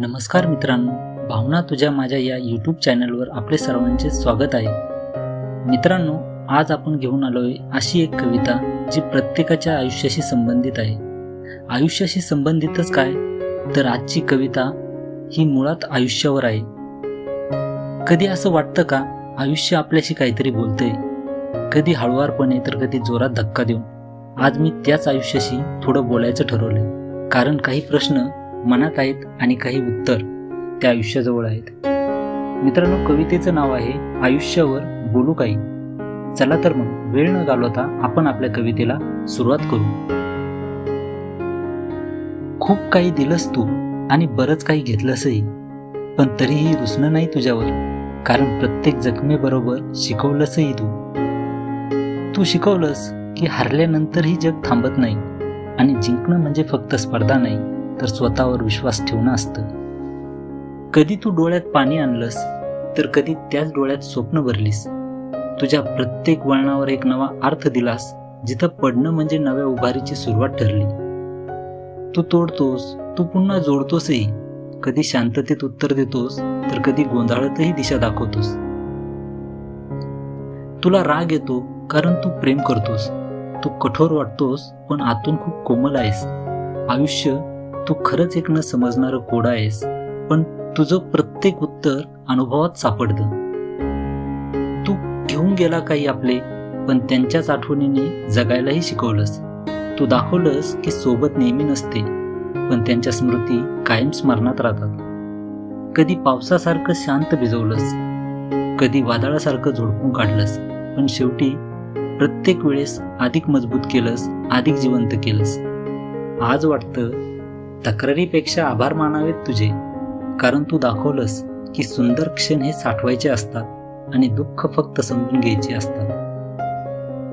नमस्कार मित्रांनो, भावना तुझ्या माझ्या या यूट्यूब चॅनलवर आपले सर्वांचे स्वागत आहे. मित्रांनो, आज आपण घेऊन आलोय अशी एक कविता जी प्रत्येकाच्या आयुष्याशी संबंधित आहे. आयुष्याशी संबंधितच काय तर आजची कविता ही मुळात आयुष्यावर आहे. कधी असं वाटतं का आयुष्य आपल्याशी काहीतरी बोलतंय, कधी हळुवारपणे तर कधी जोरात धक्का देऊन. आज मी त्याच आयुष्याशी थोडं बोलायचं ठरवलंय, कारण काही प्रश्न मनात आहेत आणि काही उत्तर त्या आयुष्याजवळ आहेत. मित्रांनो, कवितेचं नाव आहे आयुष्यावर बोलू काही. चला तर मग वेळ न घालवता आपण आपल्या कवितेला सुरुवात करू. खूप काही दिलंस तू आणि बरंच काही घेतलंसही, पण तरीही रुसणं नाही तुझ्यावर, कारण प्रत्येक जखमेबरोबर शिकवलंसही तू शिकवलंस की हरल्यानंतरही जग थांबत नाही आणि जिंकणं म्हणजे फक्त स्पर्धा नाही तर स्वतःवर विश्वास ठेवणं असतं. कधी तू डोळ्यात पाणी आणलंस तर कधी त्याच डोळ्यात स्वप्न भरलीस. तुझ्या प्रत्येक वळणावर एक नवा अर्थ दिलास, जिथं पडणं म्हणजे नव्या उभारीची सुरुवात ठरली. तू तोडतोस, तू पुन्हा जोडतोसही. कधी शांततेत उत्तर देतोस तर कधी गोंधळातही दिशा दाखवतोस. तुला राग येतो कारण तू प्रेम करतोस. तू कठोर वाटतोस पण आतून खूप कोमल आहेस. आयुष्य तू खरंच एक न समजणारं कोडं आहेस, पण तुझं प्रत्येक उत्तर अनुभवात सापडतं. तू घेऊन गेला काही आपले, पण त्यांच्याच आठवणीने जगायलाही शिकवलंस. तू दाखवलंस की सोबत नेहमी नसते, पण त्यांच्या स्मृती कायम स्मरणात राहतात. कधी पावसासारखं शांत भिजवलंस, कधी वादळासारखं झोडपून काढलंस, पण शेवटी प्रत्येक वेळेस अधिक मजबूत केलंस, अधिक जिवंत केलंस. आज वाटतं तक्रारीपेक्षा आभार मानावेत तुझे, कारण तू दाखवलंस की सुंदर क्षण हे साठवायचे असतात आणि दुःख फक्त समजून घ्यायचे असतात.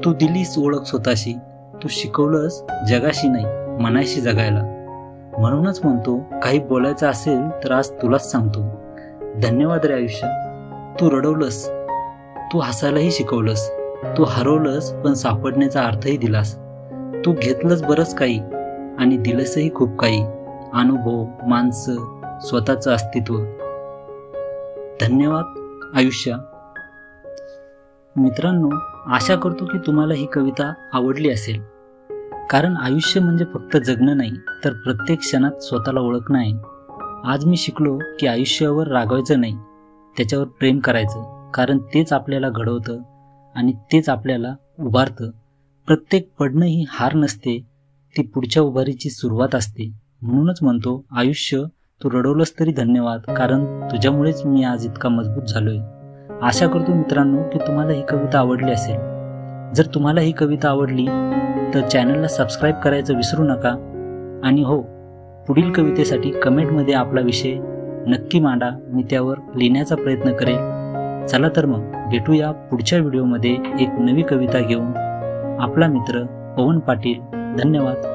तू दिलीस ओळख स्वतःशी, तू शिकवलंस जगाशी नाही मनाशी जगायला. म्हणूनच म्हणतो, काही बोलायचं असेल तर आज तुलाच सांगतो, धन्यवाद रे आयुष्य. तू रडवलंस, तू हसायलाही शिकवलंस. तू हरवलंस पण सापडण्याचा अर्थही दिलास. तू घेतलंस बरंच काही आणि दिलंसही खूप काही. अनुभव, माणसं, स्वतःचं अस्तित्व. धन्यवाद आयुष्य. मित्रांनो, आशा करतो की तुम्हाला ही कविता आवडली असेल, कारण आयुष्य म्हणजे फक्त जगणं नाही तर प्रत्येक क्षणात स्वतःला ओळखणं आहे. आज मी शिकलो की आयुष्यावर रागवायचं नाही, त्याच्यावर प्रेम करायचं, कारण तेच आपल्याला घडवतं आणि तेच आपल्याला उभारतं. प्रत्येक पडणं ही हार नसते, ती पुढच्या उभारीची सुरुवात असते. म्हणूनच म्हणतो, आयुष्य तू रडवलंस तरी धन्यवाद, कारण तुझ्यामुळेच मी आज इतका मजबूत झालोय. आशा करतो मित्रांनो की तुम्हाला ही कविता आवडली असेल. जर तुम्हाला ही कविता आवडली तर चॅनलला सबस्क्राईब करायचं विसरू नका. आणि हो, पुढील कवितेसाठी कमेंटमध्ये आपला विषय नक्की मांडा, मी त्यावर लिहिण्याचा प्रयत्न करेल. चला तर मग भेटूया पुढच्या व्हिडिओमध्ये एक नवी कविता घेऊन. आपला मित्र पवन पाटील. धन्यवाद.